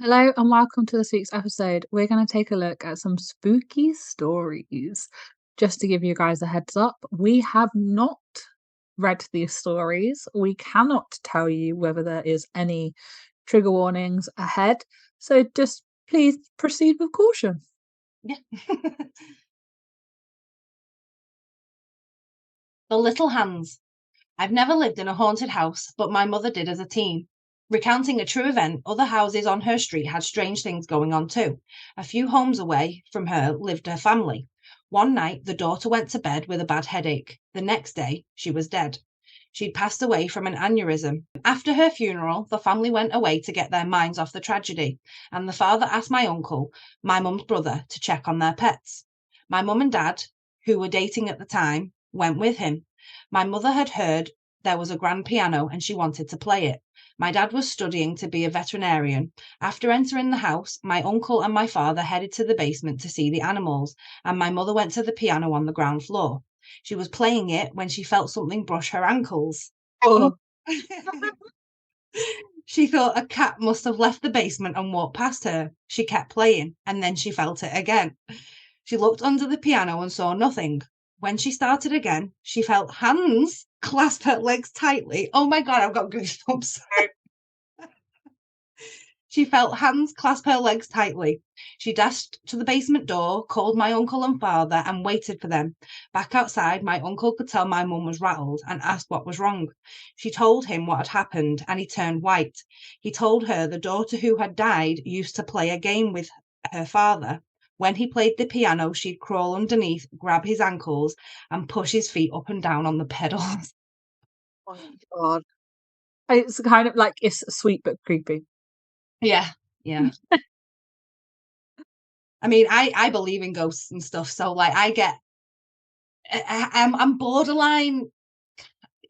Hello and welcome to this week's episode. We're going to take a look at some spooky stories. Just to give you guys a heads up, we have not read these stories. We cannot tell you whether there is any trigger warnings ahead. So just please proceed with caution. Yeah. The Little Hands. I've never lived in a haunted house, but my mother did as a teen. Recounting a true event, other houses on her street had strange things going on too. A few homes away from her lived her family. One night, the daughter went to bed with a bad headache. The next day, she was dead. She'd passed away from an aneurysm. After her funeral, the family went away to get their minds off the tragedy, and the father asked my uncle, my mum's brother, to check on their pets. My mum and dad, who were dating at the time, went with him. My mother had heard there was a grand piano and she wanted to play it. My dad was studying to be a veterinarian. After entering the house, my uncle and my father headed to the basement to see the animals, and my mother went to the piano on the ground floor. She was playing it when she felt something brush her ankles. Oh, She thought a cat must have left the basement and walked past her. She kept playing, and then she felt it again. She looked under the piano and saw nothing. When she started again, she felt hands clasp her legs tightly. Oh my God, I've got goosebumps. She felt hands clasp her legs tightly. She dashed to the basement door, called my uncle and father, and waited for them. Back outside, my uncle could tell my mum was rattled and asked what was wrong. She told him what had happened, and he turned white. He told her the daughter who had died used to play a game with her father. When he played the piano, she'd crawl underneath, grab his ankles, and push his feet up and down on the pedals. my God. It's kind of like it's sweet but creepy. Yeah, yeah. I mean, I believe in ghosts and stuff, so like I'm borderline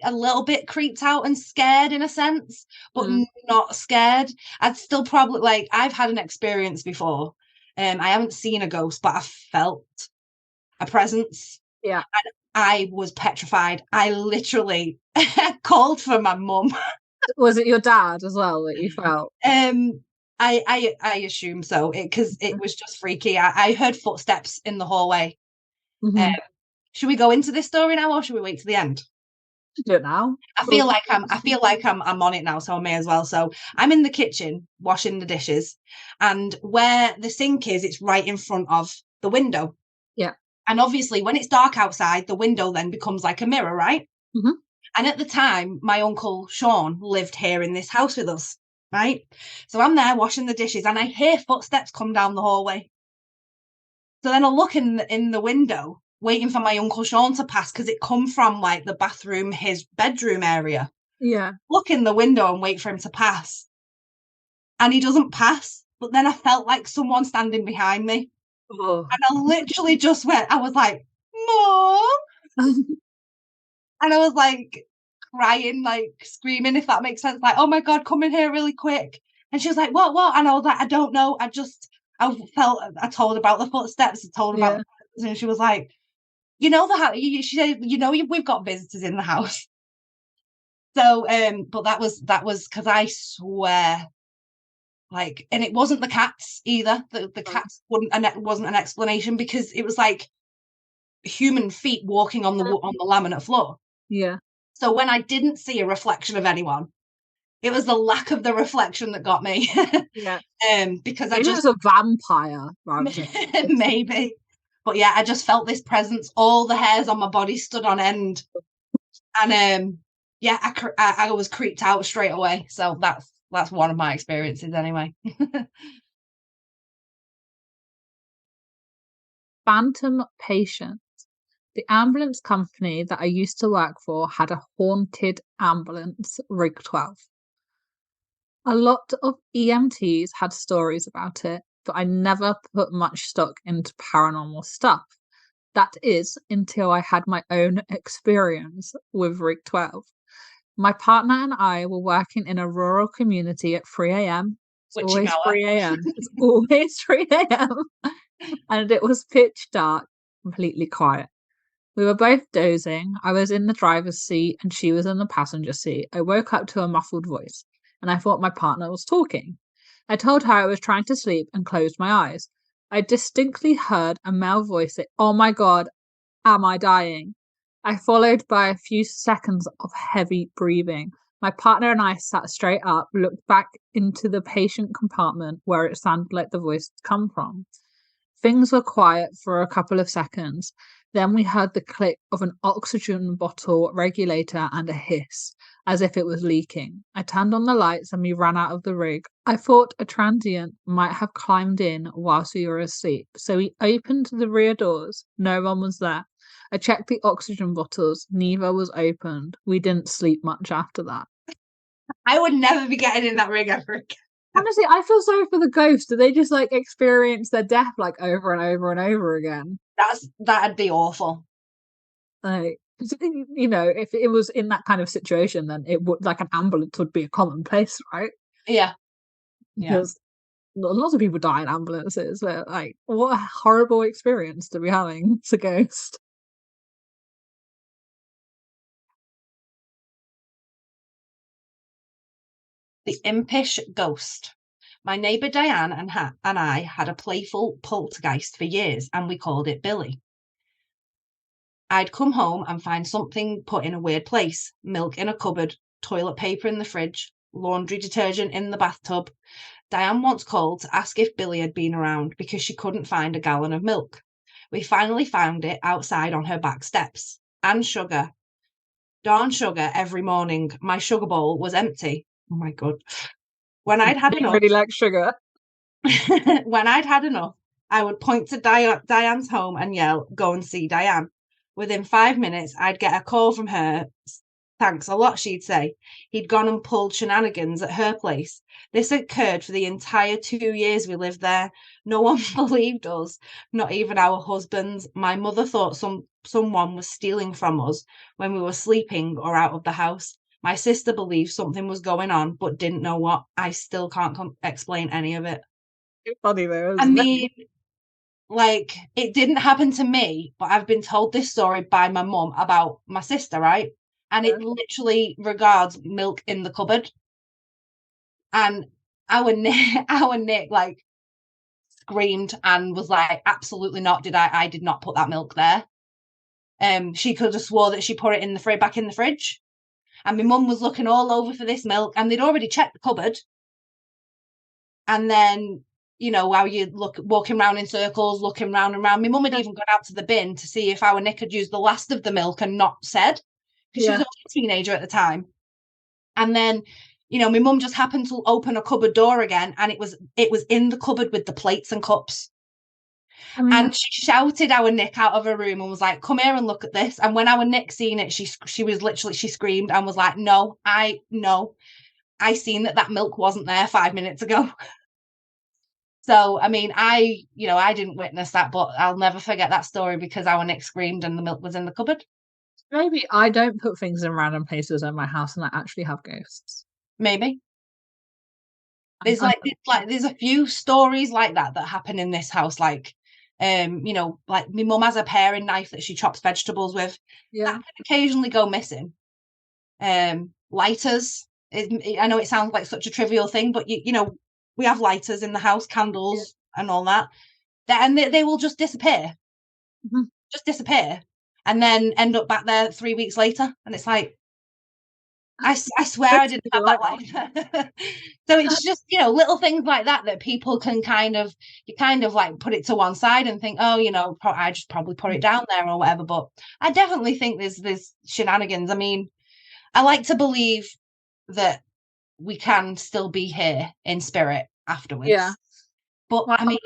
a little bit creeped out and scared in a sense, but Mm. not scared. I'd still probably like I've had an experience before. I haven't seen a ghost, but I felt a presence. Yeah. I was petrified. I literally called for my mum. Was it your dad as well that you felt? Um, I assume so because it was just freaky. I heard footsteps in the hallway. Um, Mm-hmm. should we go into this story now, or should we wait to the end? Do it now. I feel like I'm on it now, so I may as well. So I'm in the kitchen washing the dishes, and where the sink is, it's right in front of the window. Yeah. And obviously, when it's dark outside, the window then becomes like a mirror, right? Mm-hmm. And at the time, my uncle Sean lived here in this house with us, right? So I'm there washing the dishes, and I hear footsteps come down the hallway. So then I look in the window, waiting for my uncle Sean to pass because it come from like the bathroom, his bedroom area. Yeah. Look in the window and wait for him to pass. And he doesn't pass. But then I felt like someone standing behind me. Oh. And I literally just I was like, Mom. And I was like crying, like screaming, if that makes sense. Like, oh my God, come in here really quick. And she was like, what? And I was like, I don't know. I told about the footsteps, I told about Yeah. the footsteps, and she was like, you know the house. She said, we've got visitors in the house. So, but that was because I swear, like, and it wasn't the cats either. The cats wasn't an explanation because it was like human feet walking on the laminate floor. Yeah. So when I didn't see a reflection of anyone, it was the lack of the reflection that got me. Yeah. Because Maybe it was a vampire rather than maybe. But yeah, I just felt this presence. All the hairs on my body stood on end. And yeah, I was creeped out straight away. So that's one of my experiences anyway. Phantom Patient. The ambulance company that I used to work for had a haunted ambulance, Rig 12. A lot of EMTs had stories about it, but I never put much stock into paranormal stuff. That is until I had my own experience with Rig 12. My partner and I were working in a rural community at 3 a.m. It's Witching always hour. 3 a.m. It's always 3 a.m. And it was pitch dark, completely quiet. We were both dozing. I was in the driver's seat and she was in the passenger seat. I woke up to a muffled voice and I thought my partner was talking. I told her I was trying to sleep and closed my eyes. I distinctly heard a male voice say, "Oh my God, am I dying?" I followed by a few seconds of heavy breathing. My partner and I sat straight up, looked back into the patient compartment where it sounded like the voice had come from. Things were quiet for a couple of seconds. Then we heard the click of an oxygen bottle regulator and a hiss, as if it was leaking. I turned on the lights and we ran out of the rig. I thought a transient might have climbed in whilst we were asleep, so we opened the rear doors. No one was there. I checked the oxygen bottles. Neither was opened. We didn't sleep much after that. I would never be getting in that rig ever again. Honestly, I feel sorry for the ghost. Do they just like experience their death like over and over and over again? That'd be awful. Like, you know, if it was in that kind of situation, then it would like an ambulance would be a commonplace, right? Yeah. Yeah. Because lots of people die in ambulances. But like, what a horrible experience to be having. It's a ghost. The Impish Ghost. My neighbour Diane and I had a playful poltergeist for years, and we called it Billy. I'd come home and find something put in a weird place: milk in a cupboard, toilet paper in the fridge, laundry detergent in the bathtub. Diane once called to ask if Billy had been around because she couldn't find a gallon of milk. We finally found it outside on her back steps. And sugar. Dawn sugar every morning. My sugar bowl was empty. Oh my God. When I'd had You enough, really like sugar. when I'd had enough, I would point to Diane's home and yell, "Go and see Diane." Within 5 minutes, I'd get a call from her. "Thanks a lot," she'd say. He'd gone and pulled shenanigans at her place. This occurred for the entire 2 years we lived there. No one believed us, not even our husbands. My mother thought someone was stealing from us when we were sleeping or out of the house. My sister believed something was going on, but didn't know what. I still can't explain any of it. It's funny though, I isn't it? mean, like, it didn't happen to me, but I've been told this story by my mum about my sister, right? And Yeah. it literally regards milk in the cupboard. And our Nick, our Nick, like, screamed and was like, "Absolutely not! I did not put that milk there." She could have swore that she put it in the back in the fridge. And my mum was looking all over for this milk, and they'd already checked the cupboard. And then, while you walking around in circles, looking round and round. My mum had even gone out to the bin to see if our Nick had used the last of the milk and not said, because she was Yeah. only a teenager at the time. And then, my mum just happened to open a cupboard door again, and it was in the cupboard with the plates and cups. I mean, And she shouted our Nick out of her room and was like, "Come here and look at this." And when our Nick seen it, she was literally, she screamed and was like, "No, I seen that milk wasn't there 5 minutes ago." So, I mean, I didn't witness that, but I'll never forget that story because our Nick screamed and the milk was in the cupboard. maybe I don't put things in random places at my house and I actually have ghosts. Maybe. I'm, There's I'm, there's a few stories like that happen in this house. Like, like my mum has a paring knife that she chops vegetables with. yeah. That can occasionally go missing. Lighters. I know it sounds like such a trivial thing, but we have lighters in the house, candles and all that. And they will just disappear. Mhm. Just disappear, and then end up back there 3 weeks later, and it's like, I swear I didn't have that lighter. So it's just, little things like that people can you kind of like put it to one side and think, "Oh, I just probably put it down there or whatever." But I definitely think there's shenanigans. I mean, I like to believe that we can still be here in spirit Yeah. afterwards. But Well, I mean,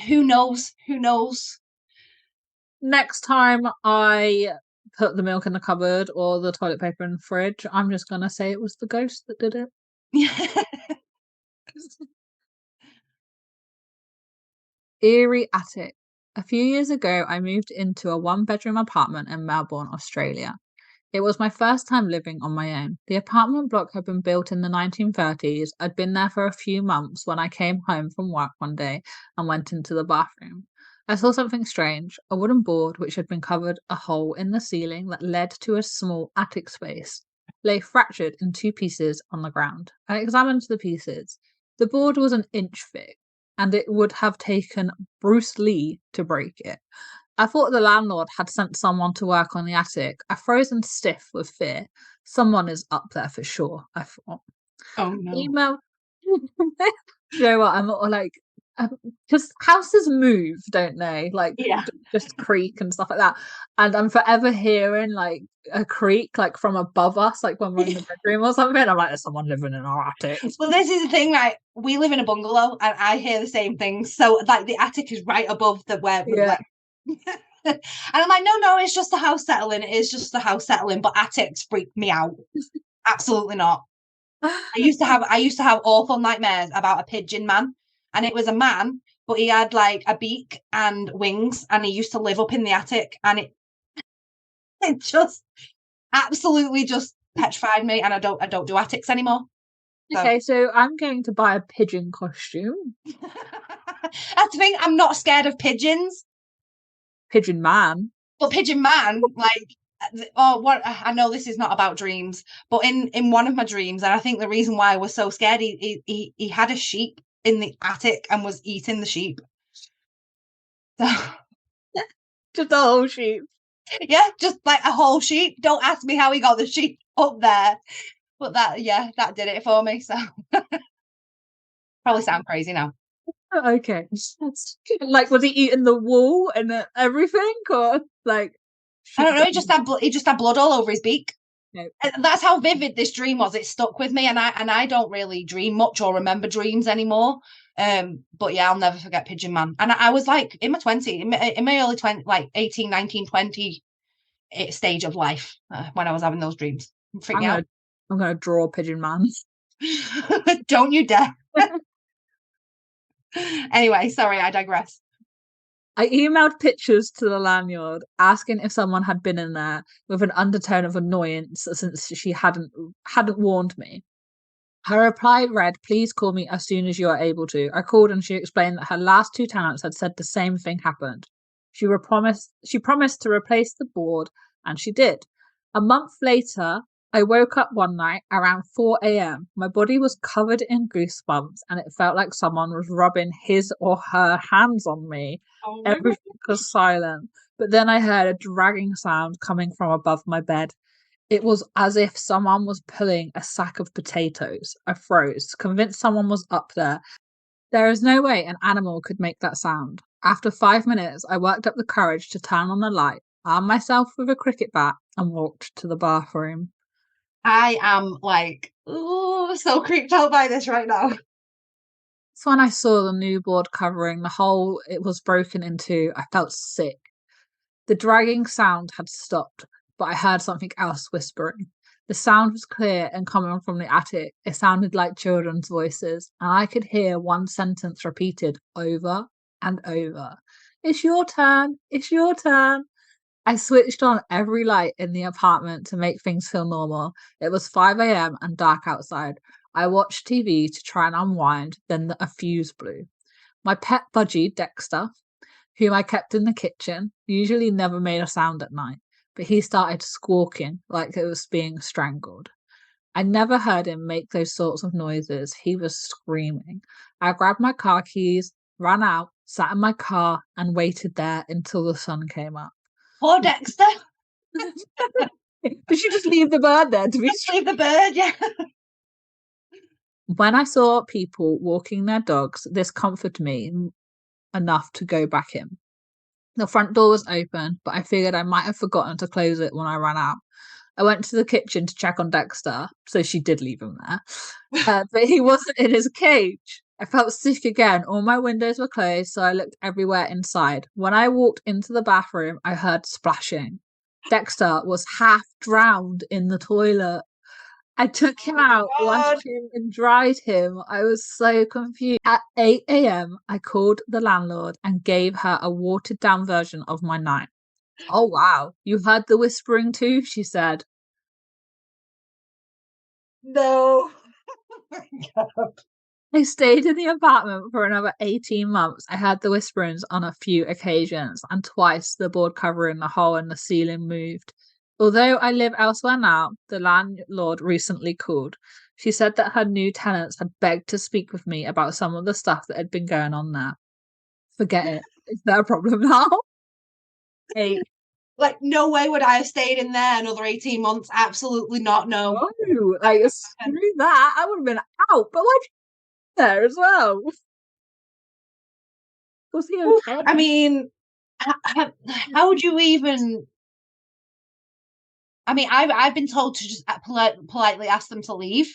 who knows? Who knows? next time I put the milk in the cupboard or the toilet paper in the fridge, I'm just gonna say it was the ghost that did it. Eerie Attic. A few years ago, I moved into a one-bedroom apartment in Melbourne, Australia. It was my first time living on my own. The apartment block had been built in the 1930s. I'd been there for a few months when I came home from work one day and went into the bathroom. I saw something strange, a wooden board which had been covered a hole in the ceiling that led to a small attic space, lay fractured in two pieces on the ground. I examined the pieces. The board was an inch thick, and it would have taken Bruce Lee to break it. I thought the landlord had sent someone to work on the attic. I frozen stiff with fear. Someone is up there for sure, I thought. Oh no. Email. You know what? I'm all like, because houses move, don't they? Like, Yeah. just creak and stuff like that. And I'm forever hearing like a creak, like from above us, like when we're in the bedroom or something. I'm like, there's someone living in our attic. Well, this is the thing, right? We live in a bungalow, and I hear the same things. So, like, the attic is right above the where, Yeah. like, and I'm like, no, it's just the house settling. It is just the house settling. But attics freak me out. Absolutely not. I used to have awful nightmares about a pigeon man, and it was a man, but he had like a beak and wings, and he used to live up in the attic, and it just absolutely just petrified me, and I don't do attics anymore. So. Okay, so I'm going to buy a pigeon costume. That's the thing. I'm not scared of pigeons, Pigeon man. but pigeon man, like, what? I know this is not about dreams, but in one of my dreams, and I think the reason why I was so scared, he had a sheep in the attic and was eating the sheep. So Just a whole sheep. yeah, just like a whole sheep. Don't ask me how he got the sheep up there, but that did it for me. So probably sound crazy now. Okay. Like, was he eating the wool and everything, or like? I don't know. He just had blood all over his beak. No. And that's how vivid this dream was. It stuck with me, and I don't really dream much or remember dreams anymore. But yeah, I'll never forget Pigeon Man. And I was like in my 20s, in my early 20, like 18, 19, 20 stage of life when I was having those dreams. Freak me out. I'm gonna draw Pigeon Man. Don't you dare. Anyway, sorry, I digress. I emailed pictures to the landlord asking if someone had been in there with an undertone of annoyance since she hadn't warned me. Her reply read, "Please call me as soon as you are able to." I called and she explained that her last two tenants had said the same thing happened. She promised to replace the board, and she did. A month later, I woke up one night around 4 a.m. My body was covered in goosebumps, and it felt like someone was rubbing his or her hands on me. Oh, Everything was silent, but then I heard a dragging sound coming from above my bed. It was as if someone was pulling a sack of potatoes. I froze, convinced someone was up there. There is no way an animal could make that sound. After 5 minutes, I worked up the courage to turn on the light, armed myself with a cricket bat, and walked to the bathroom. I am like, ooh, so creeped out by this right now. It's when I saw the new board covering, the hole it was broken into. I felt sick. The dragging sound had stopped, but I heard something else whispering. The sound was clear and coming from the attic. It sounded like children's voices, and I could hear one sentence repeated over and over. "It's your turn. It's your turn." I switched on every light in the apartment to make things feel normal. It was 5 a.m. and dark outside. I watched TV to try and unwind, then a fuse blew. My pet budgie, Dexter, whom I kept in the kitchen, usually never made a sound at night, but he started squawking like it was being strangled. I never heard him make those sorts of noises. He was screaming. I grabbed my car keys, ran out, sat in my car, and waited there until the sun came up. Poor Dexter. Did she just leave the bird there to be Just leave the bird, yeah. When I saw people walking their dogs, this comforted me enough to go back in. The front door was open, but I figured I might have forgotten to close it when I ran out. I went to the kitchen to check on Dexter, so she did leave him there. But he wasn't in his cage. I felt sick again. All my windows were closed, so I looked everywhere inside. When I walked into the bathroom, I heard splashing. Dexter was half drowned in the toilet. I took him out, washed him, and dried him. I was so confused. At 8 a.m., I called the landlord and gave her a watered down version of my night. "Oh, wow. You heard the whispering too?" she said. No. I stayed in the apartment for another 18 months. I heard the whisperings on a few occasions, and twice the board covering the hole in the ceiling moved. Although I live elsewhere now, the landlord recently called. She said that her new tenants had begged to speak with me about some of the stuff that had been going on there. Forget it. Is there a problem now? Hey, Like, no way would I have stayed in there another 18 months. Absolutely not. No. no, like screw that. I would have been out, but why'd you there as well? Was he okay? I mean, how would you even? I mean, I've been told to just politely ask them to leave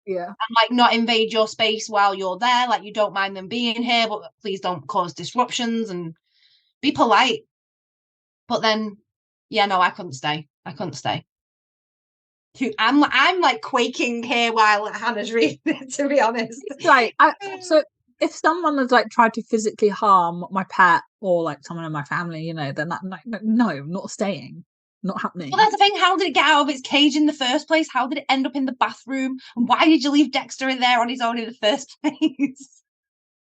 Yeah. and like not invade your space while you're there. Like you don't mind them being here, but please don't cause disruptions and be polite. But then, yeah, no, I couldn't stay. I couldn't stay. I'm like quaking here while Hannah's reading it. To be honest, Like, so if someone has like tried to physically harm my pet or like someone in my family, you know, then that like, no, not staying, not happening. well, that's the thing. How did it get out of its cage in the first place? How did it end up in the bathroom? And why did you leave Dexter in there on his own in the first place?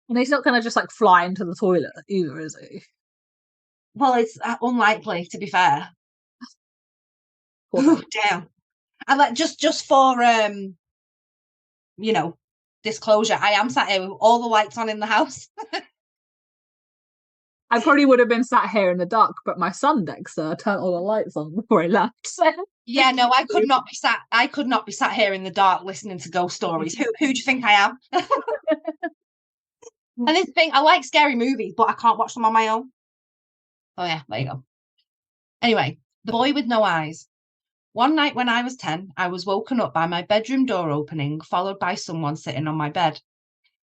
And he's not going to just like fly into the toilet either, is he? Well, it's unlikely, to be fair. Oh, damn. And like just for you know, disclosure, I am sat here with all the lights on in the house. I probably would have been sat here in the dark, but my son Dexter turned all the lights on before he left. So. Yeah, no, I could not be sat. I could not be sat here in the dark listening to ghost stories. Who do you think I am? And this thing, I like scary movies, but I can't watch them on my own. Oh yeah, there you go. Anyway, the boy with no eyes. One night when I was 10, I was woken up by my bedroom door opening, followed by someone sitting on my bed.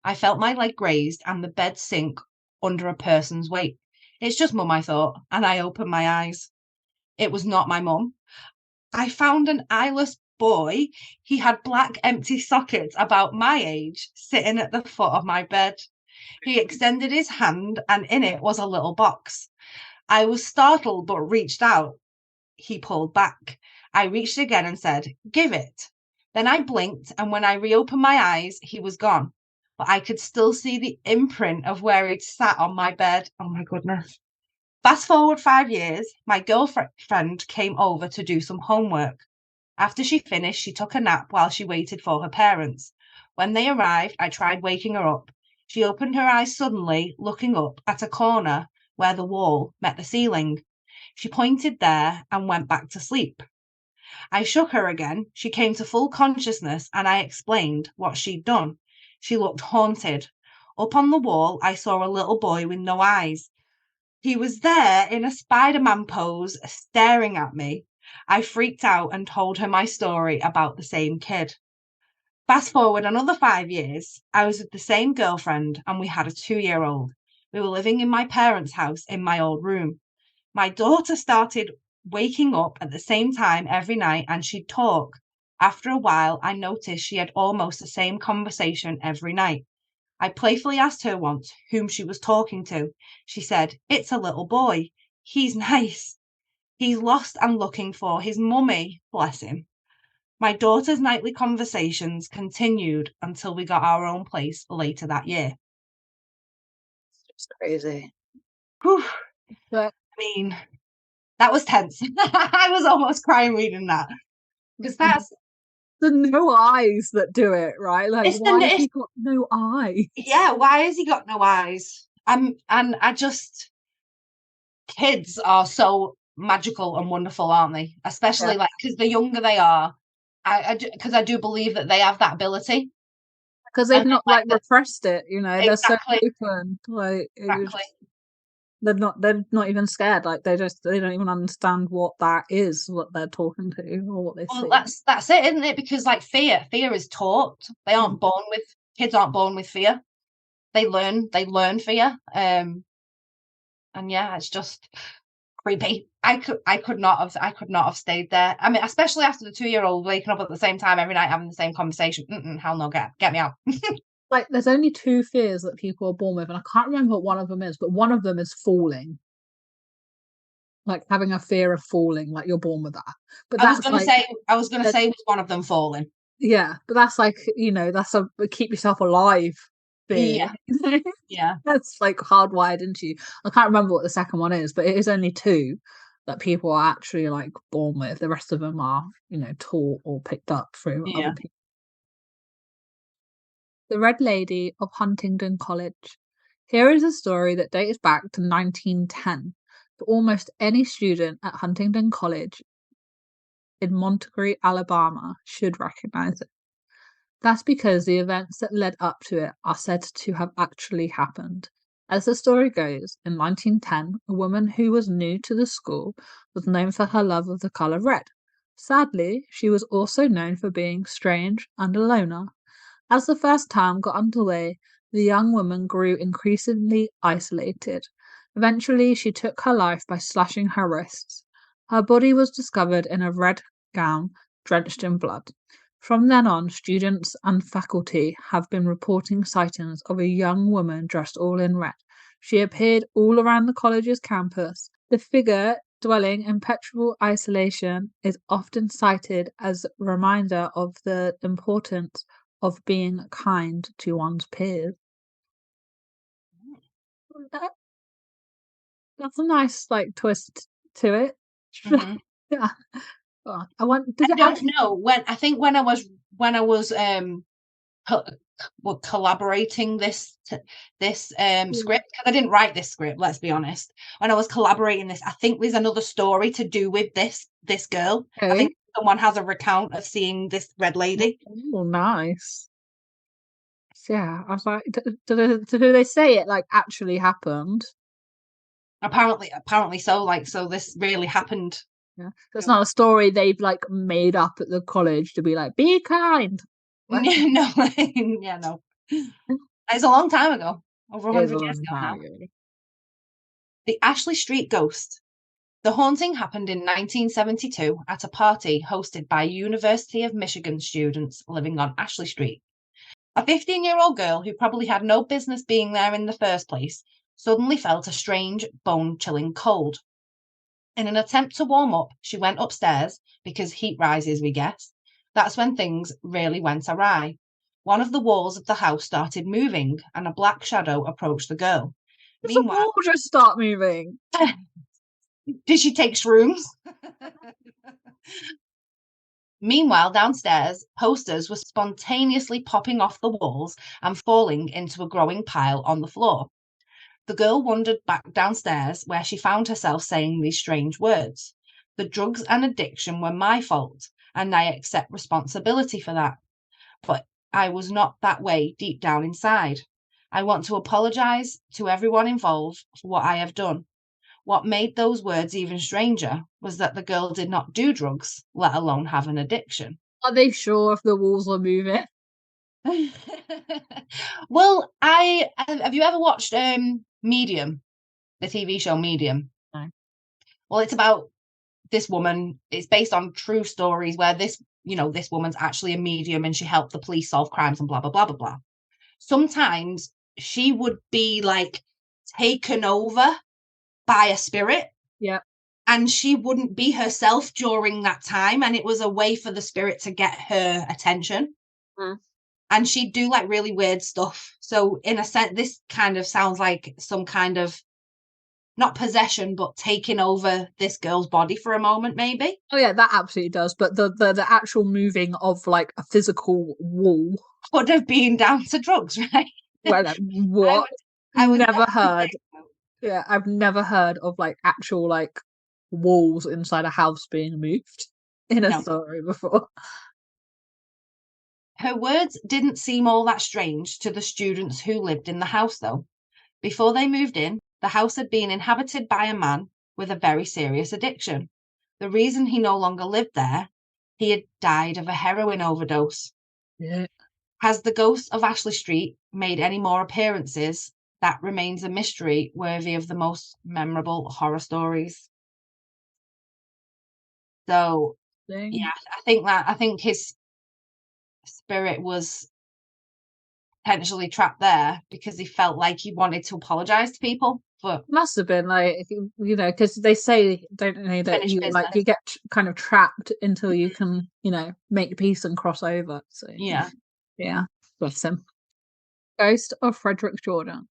I felt my leg grazed and the bed sink under a person's weight. It's just mum, I thought, and I opened my eyes. It was not my mum. I found an eyeless boy. He had black empty sockets about my age sitting at the foot of my bed. He extended his hand and in it was a little box. I was startled but reached out. He pulled back. I reached again and said, "Give it." Then I blinked, and when I reopened my eyes, he was gone. But I could still see the imprint of where he'd sat on my bed. Oh my goodness. Fast forward 5 years, my girlfriend came over to do some homework. After she finished, she took a nap while she waited for her parents. When they arrived, I tried waking her up. She opened her eyes suddenly, looking up at a corner where the wall met the ceiling. She pointed there and went back to sleep. I shook her again. She came to full consciousness and I explained what she'd done. She looked haunted. Up on the wall, I saw a little boy with no eyes. He was there in a Spider-Man pose, staring at me. I freaked out and told her my story about the same kid. Fast forward another 5 years, I was with the same girlfriend and we had a 2-year-old. We were living in my parents' house in my old room. My daughter started waking up at the same time every night and she'd talk. After a while, I noticed she had almost the same conversation every night. I playfully asked her once whom she was talking to. She said, "It's a little boy. He's nice. He's lost and looking for his mummy, bless him." My daughter's nightly conversations continued until we got our own place later that year. It's crazy. Whew. But I mean, that was tense. I was almost crying reading that. Because that's the no eyes that do it, right? Like, why has it's he got no eyes? yeah, why has he got no eyes? And I just kids are so magical and wonderful, aren't they? Especially Yeah. like because the younger they are, I do believe that they have that ability. Because they've And not like like repressed it, you know, they're so exactly, open. Like exactly. they're not even scared. Like they don't even understand what that is, what they're talking to or what they Well, see. that's it, isn't it? Because like fear is taught. They aren't born with kids aren't born with fear. They learn fear. And yeah, it's just creepy. I could not have stayed there. I mean, especially after the 2-year-old waking up at the same time every night having the same conversation. Hell no, get me out. Like there's only two fears that people are born with, and I can't remember what one of them is, but one of them is falling. Like having a fear of falling, like you're born with that. But I was that's gonna like say I was gonna say was one of them falling. yeah, but that's like, you know, that's a keep yourself alive fear. Yeah, yeah, That's like hardwired into you. I can't remember what the second one is, but it is only two that people are actually like born with. The rest of them are, you know, taught or picked up through other yeah. people. The Red Lady of Huntingdon College. Here is a story that dates back to 1910, but almost any student at Huntingdon College in Montgomery, Alabama should recognize it. That's because the events that led up to it are said to have actually happened. As the story goes, in 1910, a woman who was new to the school was known for her love of the colour red. Sadly, she was also known for being strange and a loner. As the first term got underway, the young woman grew increasingly isolated. Eventually, she took her life by slashing her wrists. Her body was discovered in a red gown drenched in blood. From then on, students and faculty have been reporting sightings of a young woman dressed all in red. She appeared all around the college's campus. The figure, dwelling in perpetual isolation, is often cited as a reminder of the importance of being kind to one's peers. That's a nice twist to it. Mhm. Yeah. Oh, I want. Did I it don't actually? know when I was collaborating this script, because I didn't write this script, let's be honest. When I was collaborating this, I think there's another story to do with this girl. I Okay. think someone has a recount of seeing this red lady. Oh, nice. Yeah, I was like, do they say it actually happened? Apparently so. So this really happened. Yeah, so it's not a story they've made up at the college to be like, be kind. What? No, yeah, no. It's a long time ago, over It is a 100 years long ago time now. ago. The Ashley Street Ghost. The haunting happened in 1972 at a party hosted by University of Michigan students living on Ashley Street. A 15-year-old girl who probably had no business being there in the first place suddenly felt a strange, bone-chilling cold. In an attempt to warm up, she went upstairs because heat rises, we guess. That's when things really went awry. One of the walls of the house started moving and a black shadow approached the girl. Does the Meanwhile, wall just start moving? did she take shrooms? Meanwhile, downstairs, posters were spontaneously popping off the walls and falling into a growing pile on the floor. The girl wandered back downstairs, where she found herself saying these strange words. The drugs and addiction were my fault, and I accept responsibility for that. But I was not that way deep down inside. I want to apologize to everyone involved for what I have done. What made those words even stranger was that the girl did not do drugs, let alone have an addiction. Are they sure if the walls are moving? Well, I have you ever watched Medium, the TV show Medium? No. Well, it's about this woman. It's based on true stories where this woman's actually a medium and she helped the police solve crimes and blah blah blah blah blah. Sometimes she would be taken over by a spirit, Yeah. and she wouldn't be herself during that time, and it was a way for the spirit to get her attention. Mm. And she'd do really weird stuff. So in a sense, this kind of sounds like some kind of, not possession, but taking over this girl's body for a moment, maybe. Oh yeah, that absolutely does. But the actual moving of a physical wall. Could have been down to drugs, right? Well, what? I would Never definitely heard. say so. Yeah, I've never heard of actual walls inside a house being moved in a No. story before. Her words didn't seem all that strange to the students who lived in the house, though. Before they moved in, the house had been inhabited by a man with a very serious addiction. The reason he no longer lived there, he had died of a heroin overdose. Yeah. Has the ghost of Ashley Street made any more appearances? That remains a mystery worthy of the most memorable horror stories. So, yeah, I think his spirit was potentially trapped there because he felt like he wanted to apologize to people, but Must have been because they say, don't they, that finished business. you get kind of trapped until you can make peace and cross over. So Yeah. yeah, bless him. Ghost of Frederick Jordan.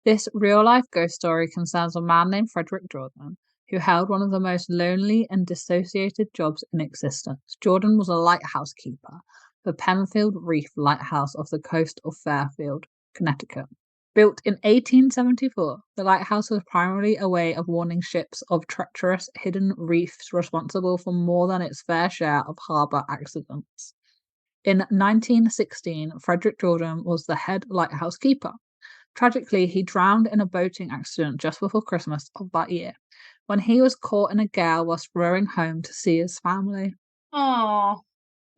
This real life ghost story concerns a man named Frederick Jordan who held one of the most lonely and dissociated jobs in existence. Jordan was a lighthouse keeper, the Penfield Reef Lighthouse off the coast of Fairfield, Connecticut. Built in 1874, the lighthouse was primarily a way of warning ships of treacherous hidden reefs responsible for more than its fair share of harbor accidents. In 1916, Frederick Jordan was the head lighthouse keeper. Tragically, he drowned in a boating accident just before Christmas of that year, when he was caught in a gale whilst rowing home to see his family. Oh,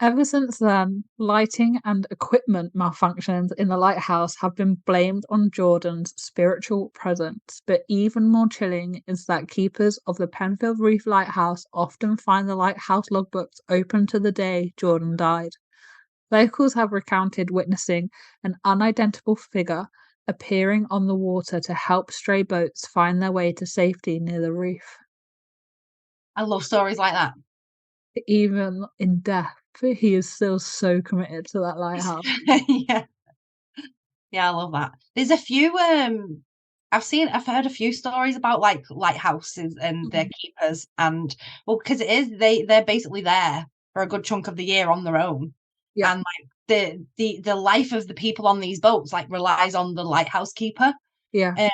Ever since then, lighting and equipment malfunctions in the lighthouse have been blamed on Jordan's spiritual presence, but even more chilling is that keepers of the Penfield Reef Lighthouse often find the lighthouse logbooks open to the day Jordan died. Locals have recounted witnessing an unidentifiable figure appearing on the water to help stray boats find their way to safety near the reef. I love stories like that. Even in death, he is still so committed to that lighthouse. Yeah. Yeah, I love that. There's a few I've heard a few stories about like lighthouses and their keepers, and well, because they're basically there for a good chunk of the year on their own. Yeah. And like the life of the people on these boats like relies on the lighthouse keeper. Yeah.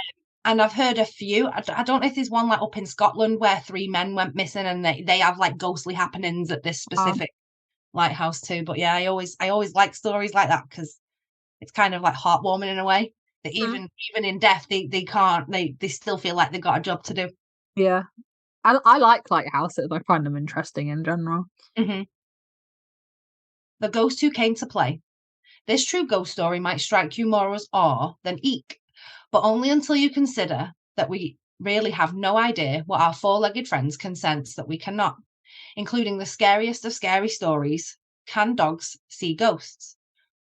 And I've heard a few. I don't know if there's one like up in Scotland where 3 men went missing and they have like ghostly happenings at this specific lighthouse too. But yeah, I always like stories like that because it's kind of like heartwarming in a way that Mhm. even in death they still feel like they've got a job to do. Yeah. I like lighthouses. I find them interesting in general. Hmm. The ghost who came to play. This true ghost story might strike you more as awe than eek, but only until you consider that we really have no idea what our four-legged friends can sense that we cannot, including the scariest of scary stories. Can dogs see ghosts?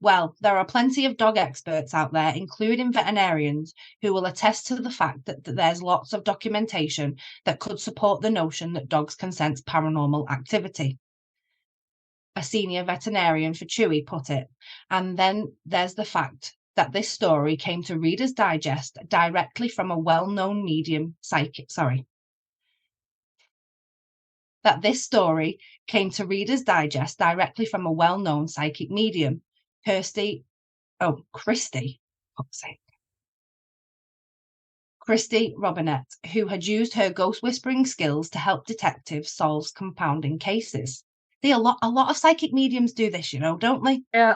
Well, there are plenty of dog experts out there, including veterinarians, who will attest to the fact that there's lots of documentation that could support the notion that dogs can sense paranormal activity. A senior veterinarian for Chewy put it. And then there's the fact that this story came to Reader's Digest directly from a well-known medium psychic. That this story came to Reader's Digest directly from a well-known psychic medium, Christy. Christy Robinette, who had used her ghost whispering skills to help detectives solve compounding cases. A lot of psychic mediums do this, don't they? Yeah.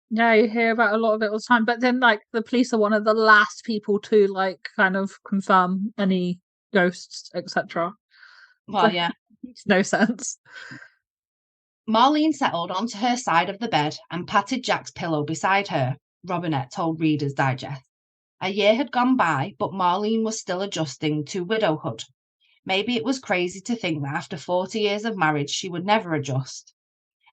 Yeah, you hear about a lot of it all the time. But then like the police are one of the last people to like kind of confirm any ghosts, etc. So Well, yeah. it makes no sense. Marlene settled onto her side of the bed and patted Jack's pillow beside her, Robinette told Reader's Digest. A year had gone by, but Marlene was still adjusting to widowhood. Maybe it was crazy to think that after 40 years of marriage she would never adjust.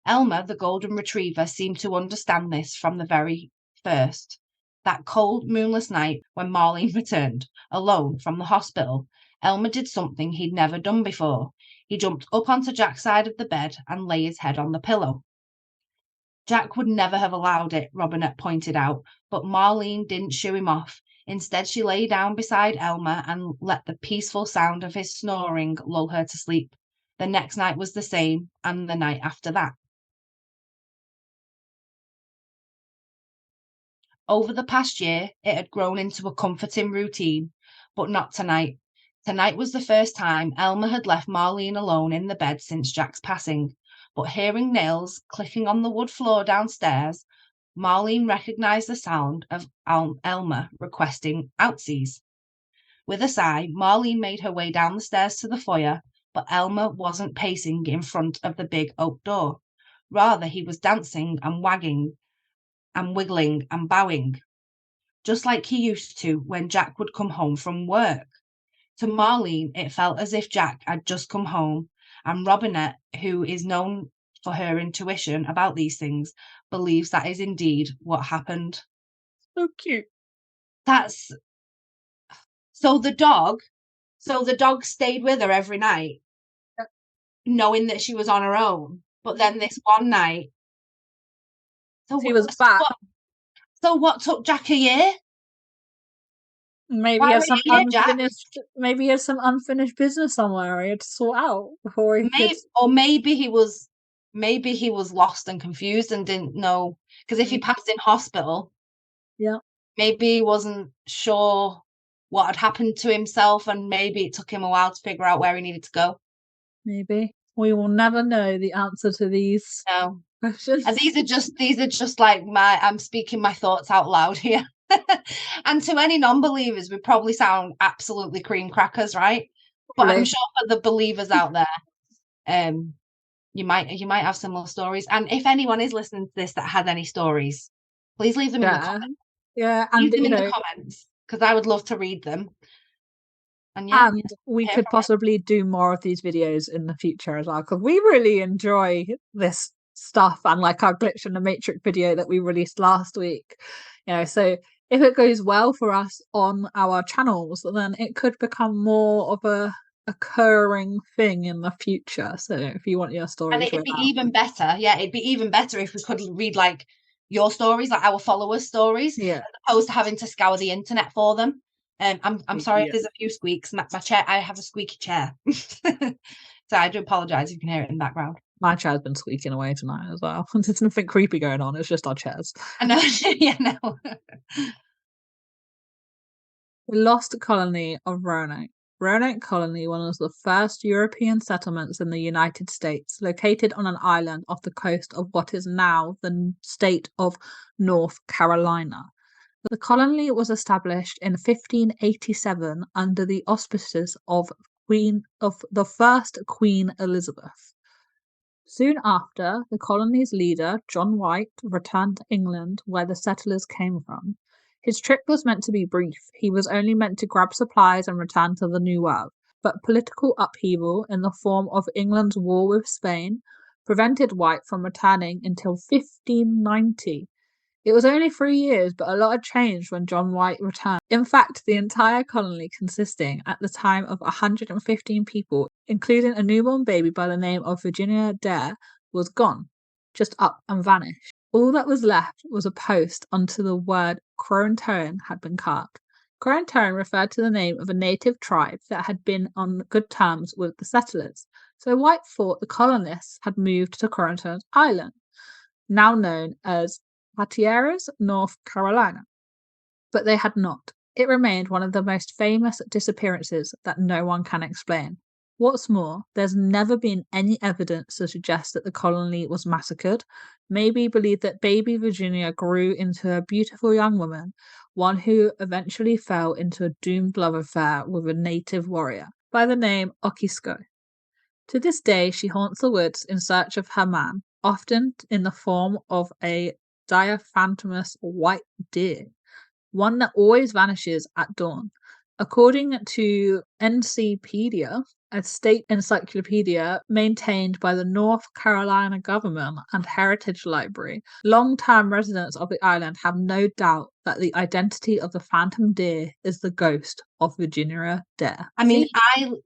Elmer, the golden retriever, seemed to understand this from the very first. That cold, moonless night when Marlene returned, alone, from the hospital, Elmer did something he'd never done before. He jumped up onto Jack's side of the bed and lay his head on the pillow. Jack would never have allowed it, Robinette pointed out, but Marlene didn't shoo him off. Instead, she lay down beside Elmer and let the peaceful sound of his snoring lull her to sleep. The next night was the same, and the night after that. Over the past year, it had grown into a comforting routine, but not tonight. Tonight was the first time Elmer had left Marlene alone in the bed since Jack's passing, but hearing nails clicking on the wood floor downstairs, Marlene recognised the sound of Elmer requesting outsies. With a sigh, Marlene made her way down the stairs to the foyer, but Elmer wasn't pacing in front of the big oak door. Rather, he was dancing and wagging and wiggling and bowing, just like he used to when Jack would come home from work. To Marlene, it felt as if Jack had just come home, and Robinette, who is known for her intuition about these things, believes that is indeed what happened. So cute. That's so the dog. So the dog stayed with her every night, knowing that she was on her own. But then this one night, so She was back. what took Jack a year? Maybe he Why has were some you here, Jack? unfinished business somewhere he had to sort out before he could. Maybe he was maybe he was lost and confused and didn't know, because if he passed in hospital, Yeah, maybe he wasn't sure what had happened to himself, and maybe it took him a while to figure out where he needed to go. maybe. We will never know the answer to these No. questions. And these are just like I'm speaking my thoughts out loud here. And to any non-believers, we probably sound absolutely cream crackers, right? But I'm Probably. sure for the believers out there, you might have similar stories. And if anyone is listening to this that has any stories, please leave them in the Yeah. comments. Yeah, Leave and them in the comments, because I would love to read them. And yeah, and we hear could from it. possibly do more of these videos in the future as well, because we really enjoy this stuff, and like our glitch in the matrix video that we released last week. So if it goes well for us on our channels, then it could become more of a occurring thing in the future. So if you want your And stories it'd read be out, even better. Yeah, it'd be even better if we could read like your stories, like our followers' stories, yeah, as opposed to having to scour the internet for them. I'm sorry if yeah. there's a few squeaks. My chair, I have a squeaky chair. So I do apologise if you can hear it in the background. My chair's been squeaking away tonight as well. There's nothing creepy going on. It's just our chairs. I know, yeah, no. The lost colony of Roanoke. Roanoke Colony was the first European settlements in the United States, located on an island off the coast of what is now the state of North Carolina. The colony was established in 1587 under the auspices of the first Queen Elizabeth. Soon after, the colony's leader, John White, returned to England, where the settlers came from. His trip was meant to be brief. He was only meant to grab supplies and return to the New World. But political upheaval in the form of England's war with Spain prevented White from returning until 1590. It was only 3 years, but a lot had changed when John White returned. In fact, the entire colony, consisting at the time of 115 people, including a newborn baby by the name of Virginia Dare, was gone, just up and vanished. All that was left was a post onto the word Croatoan had been carved. Croatoan referred to the name of a native tribe that had been on good terms with the settlers, so White thought the colonists had moved to Croatoan Island, now known as Hatteras, North Carolina. But they had not. It remained one of the most famous disappearances that no one can explain. What's more, there's never been any evidence to suggest that the colony was massacred. Maybe believed that baby Virginia grew into a beautiful young woman, one who eventually fell into a doomed love affair with a native warrior by the name Okisko. To this day, she haunts the woods in search of her man, often in the form of a diaphantomous white deer, one that always vanishes at dawn. According to NCpedia, a state encyclopedia maintained by the North Carolina government and Heritage Library, long-term residents of the island have no doubt that the identity of the phantom deer is the ghost of Virginia Dare. I mean,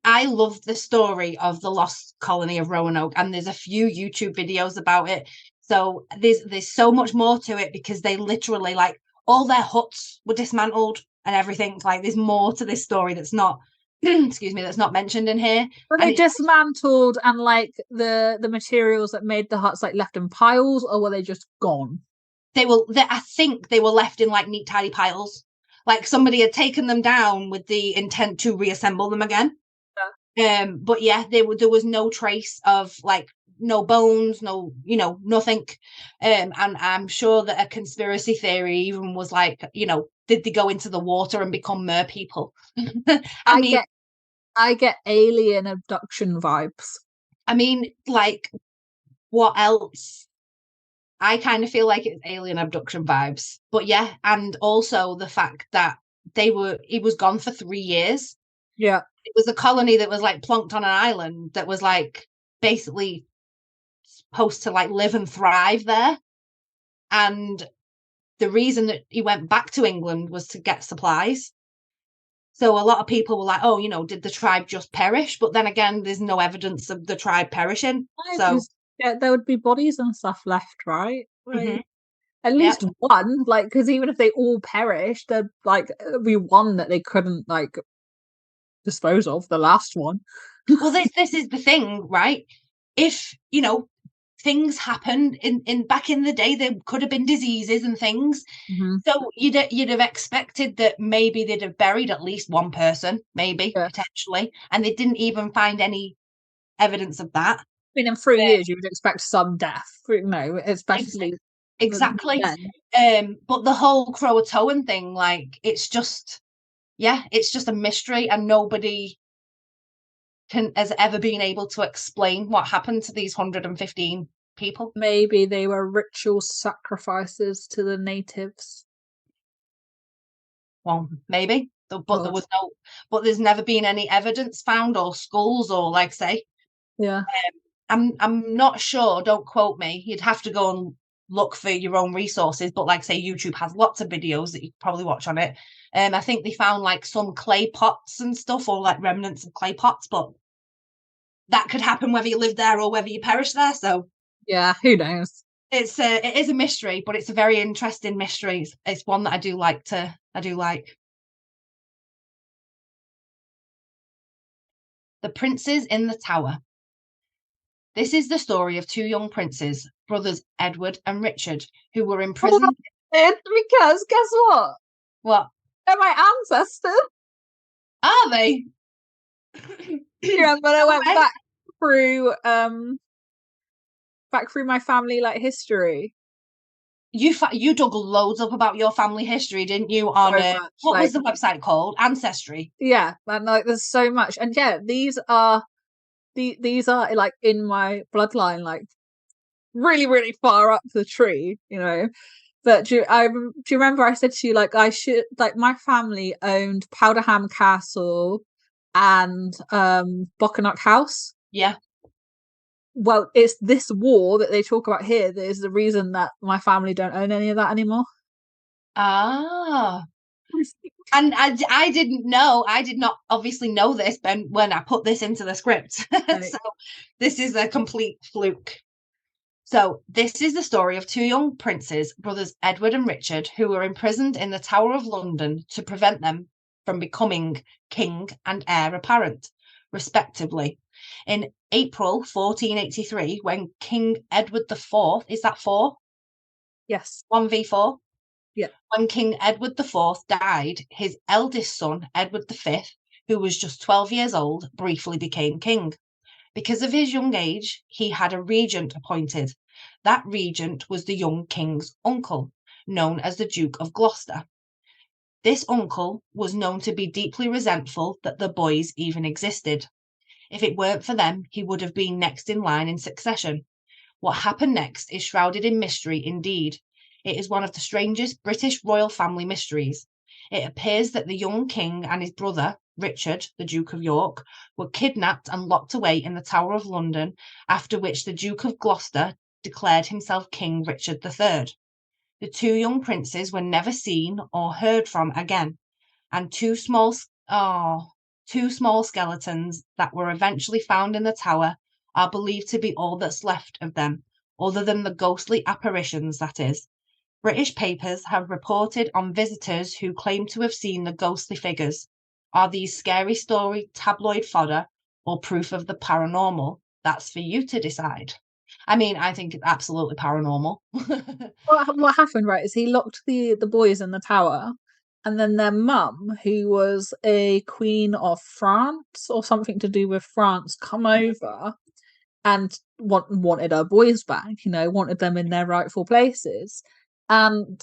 I love the story of the lost colony of Roanoke, and there's a few YouTube videos about it. So there's so much more to it, because they literally, like, all their huts were dismantled and everything. Like, there's more to this story that's not excuse me, that's not mentioned in here. Were And they dismantled and like the materials that made the huts like left in piles, or were they just gone? I think they were left in like neat, tidy piles. Like somebody had taken them down with the intent to reassemble them again. But yeah, there was no trace of, like, no bones, no, nothing. And I'm sure that a conspiracy theory even was like, did they go into the water and become mer people? I mean, I get alien abduction vibes. like, what else? I kind of feel like it's alien abduction vibes. But yeah, and also the fact that he was gone for 3 years. Yeah. It was a colony that was like plonked on an island that was like basically supposed to like live and thrive there. And the reason that he went back to England was to get supplies. So a lot of people were like, oh, did the tribe just perish? But then again, there's no evidence of the tribe perishing. So yeah, there would be bodies and stuff left, right? Like, at Yep. least one, like, because even if they all perished, there'd like be one that they couldn't like dispose of, the last one. Well, this is the thing, right? If things happened in back in the day. There could have been diseases and things. Mm-hmm. So you'd have expected that maybe they'd have buried at least one person, maybe, Yeah. potentially, and they didn't even find any evidence of that. I mean, in 3 years, you would expect some death, especially Exactly. then. But the whole Croatoan thing, like, it's just a mystery, and nobody has ever been able to explain what happened to these 115 people. Maybe they were ritual sacrifices to the natives. Well, maybe, but God. there's never been any evidence found, or skulls, or, like, say, Yeah. I'm not sure. Don't quote me. You'd have to go and look for your own resources. But, like, say, YouTube has lots of videos that you could probably watch on it. I think they found, like, some clay pots and stuff, or, like, remnants of clay pots. But that could happen whether you live there or whether you perish there. So Yeah, who knows? it is a mystery, but it's a very interesting mystery. It's one that I do like. The Princes in the Tower. This is the story of two young princes, brothers Edward and Richard, who were imprisoned. Because guess what? What? They're my ancestors. Are they? Yeah, but I went way. back through my family like history. You dug loads up about your family history, didn't you? On So much, what was like, the website called? Ancestry. yeah, and like there's so much, and yeah, these are like in my bloodline, like really, really far up the tree, you know. But do you remember I said to you, like, I should, like, my family owned Powderham Castle and Bockennock House. Yeah. Well, it's this war that they talk about here that is the reason that my family don't own any of that anymore. Ah. And I didn't know. I did not obviously know this when I put this into the script. Right. So this is a complete fluke. So this is the story of two young princes, brothers Edward and Richard, who were imprisoned in the Tower of London to prevent them from becoming king and heir apparent, respectively. In April 1483, when King Edward IV, is that 4? Yes. 1v4? Yeah. When King Edward IV died, his eldest son, Edward V, who was just 12 years old, briefly became king. Because of his young age, he had a regent appointed. That regent was the young king's uncle, known as the Duke of Gloucester. This uncle was known to be deeply resentful that the boys even existed. If it weren't for them, he would have been next in line in succession. What happened next is shrouded in mystery indeed. It is one of the strangest British royal family mysteries. It appears that the young king and his brother, Richard, the Duke of York, were kidnapped and locked away in the Tower of London, after which the Duke of Gloucester declared himself King Richard III. The two young princes were never seen or heard from again, and two small skeletons that were eventually found in the tower are believed to be all that's left of them, other than the ghostly apparitions, that is. British papers have reported on visitors who claim to have seen the ghostly figures. Are these scary story tabloid fodder or proof of the paranormal? That's for you to decide. I mean, I think it's absolutely paranormal. What happened, right, is he locked the boys in the tower, and then their mum, who was a queen of France or something to do with France, come over and wanted her boys back, wanted them in their rightful places. And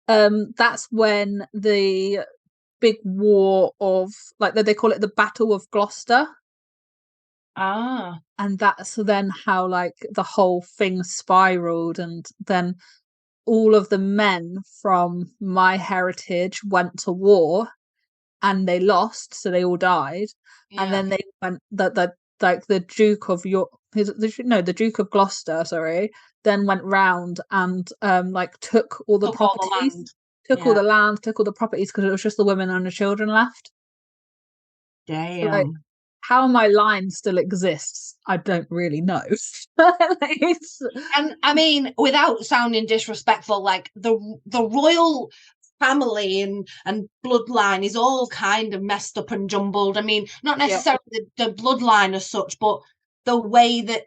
that's when the big war of, like, they call it the Battle of Gloucester. And that's then how, like, the whole thing spiraled, and then all of the men from my heritage went to war and they lost, so they all died. Yeah. And then they went the Duke of York, the Duke of Gloucester, sorry, then went round and like took all the properties, took all the land, took all the properties, because it was just the women and the children left. Damn. So, like, how my line still exists, I don't really know. And I mean, without sounding disrespectful, like the royal family and bloodline is all kind of messed up and jumbled. I mean, not necessarily the bloodline as such, but the way that,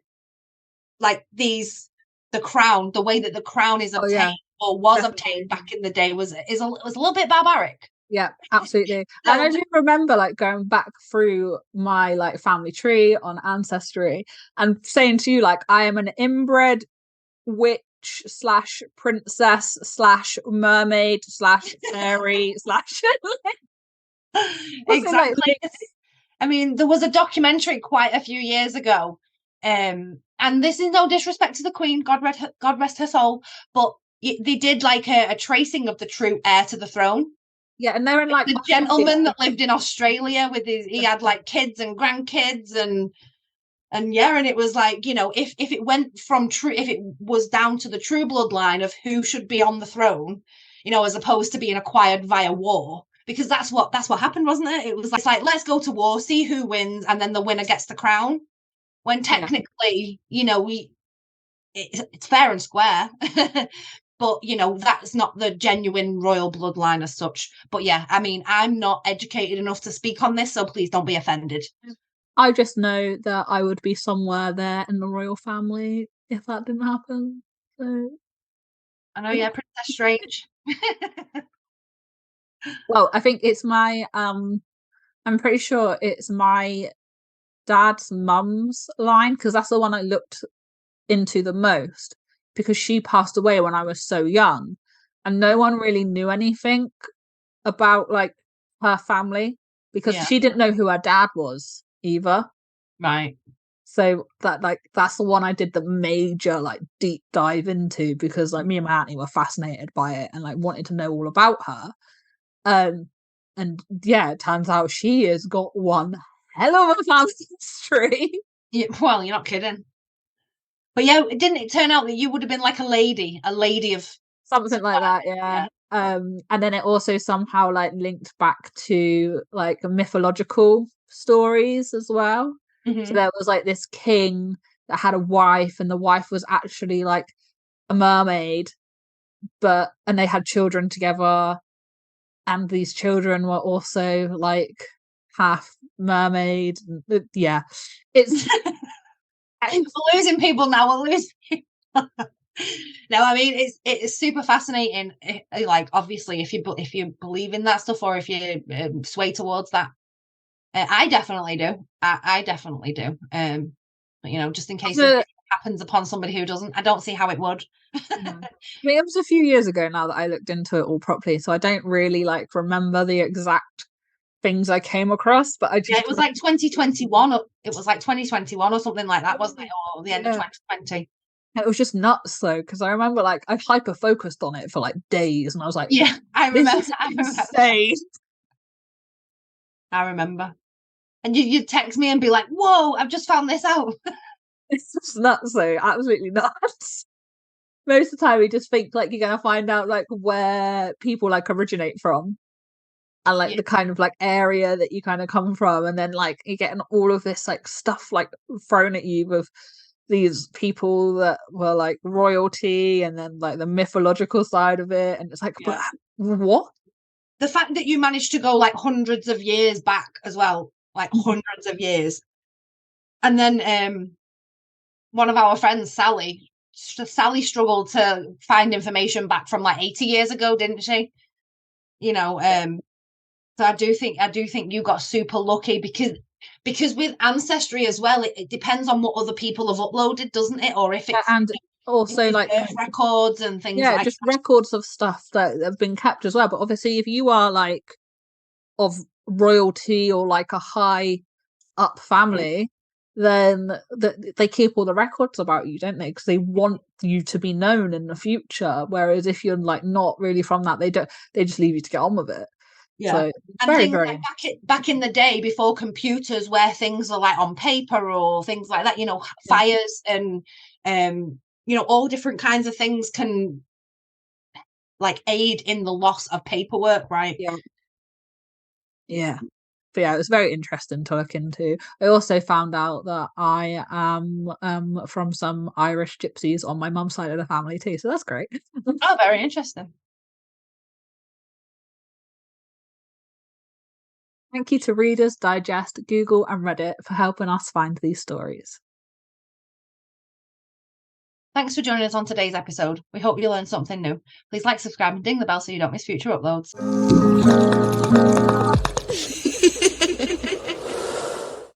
like, these the crown, the way that the crown is Oh yeah, obtained or was definitely. obtained back in the day was a little bit barbaric. Yeah, absolutely. And I So do remember like going back through my like family tree on Ancestry and saying to you like I am an inbred witch slash princess slash mermaid slash fairy slash something like exactly. I mean, there was a documentary quite a few years ago, and this is no disrespect to the Queen, God rest her soul, but they did like a tracing of the true heir to the throne. yeah, and they're in like The Australia. gentleman that lived in Australia with he had like kids and grandkids and yeah, and it was like, if it went from true, if it was down to the true bloodline of who should be on the throne, as opposed to being acquired via war, because that's what happened, wasn't it? It was like let's go to war, see who wins, and then the winner gets the crown. When Yeah. technically, it's fair and square. But that's not the genuine royal bloodline as such. But yeah, I mean, I'm not educated enough to speak on this, so please don't be offended. I just know that I would be somewhere there in the royal family if that didn't happen. So I know, yeah, Princess Strange. well, I think it's my I'm pretty sure it's my dad's mum's line because that's the one I looked into the most because she passed away when I was so young and no one really knew anything about like her family because Yeah, she didn't know who her dad was either. right. So that's the one I did the major like deep dive into because like me and my auntie were fascinated by it and like wanted to know all about her. Um and yeah, it turns out she has got one hell of a family history. Yeah, well, you're not kidding. But yeah, didn't it turn out that you would have been like a lady of Something like that, yeah. yeah. And then it also somehow like linked back to like mythological stories as well. So Hmm. there was like this king that had a wife, and the wife was actually like a mermaid, and they had children together, and these children were also like half mermaid. Yeah, it's We're losing people now. We're losing people. No, I mean it's super fascinating. Like obviously, if you believe in that stuff or if you sway towards that, I definitely do. I definitely do. But, just in case it a, happens upon somebody who doesn't, I don't see how it would. no. I mean, it was a few years ago now that I looked into it all properly, so I don't really like remember the exact things I came across, but I Yeah, just it was like 2021. It was like 2021 or something like that, wasn't it? Or the end of yeah, 2020. it was just nuts though because I remember like I hyper focused on it for like days, and I was like, Yeah, I "This remember. is I remember. insane." I remember. And you'd text me and be like, "Whoa, I've just found this out." It's just nuts though, absolutely nuts. Most of the time, we just think like you're gonna find out like where people like originate from and like Yeah, the kind of like area that you kind of come from, and then like you're getting all of this like stuff like thrown at you with these people that were like royalty and then like the mythological side of it, and it's like, but yeah. what? The fact that you managed to go like hundreds of years back as well, like hundreds of years, and then one of our friends, Sally struggled to find information back from like 80 years ago, didn't she? You know, so I do think you got super lucky because with ancestry as well, it depends on what other people have uploaded, doesn't it? Or if Yeah, it's and also like birth records and things yeah, like just records of stuff that have been kept as well. But obviously, if you are like of royalty or like a high up that. family, then they keep all the records about you, don't they? Because they want you to be known in the future. Whereas if you're like not really from that, they don't. They just leave you to get on with it. Yeah. So And very, things very like back in the day before computers, where things are like on paper or things like that, yeah, fires and all different kinds of things can like aid in the loss of paperwork, right? yeah, yeah. But yeah, it was very interesting to look into. I also found out that I am from some Irish gypsies on my mum's side of the family too, so that's great. Oh, very interesting. Thank you to Readers Digest, Google, and Reddit for helping us find these stories. Thanks for joining us on today's episode. We hope you learned something new. Please like, subscribe, and ding the bell so you don't miss future uploads.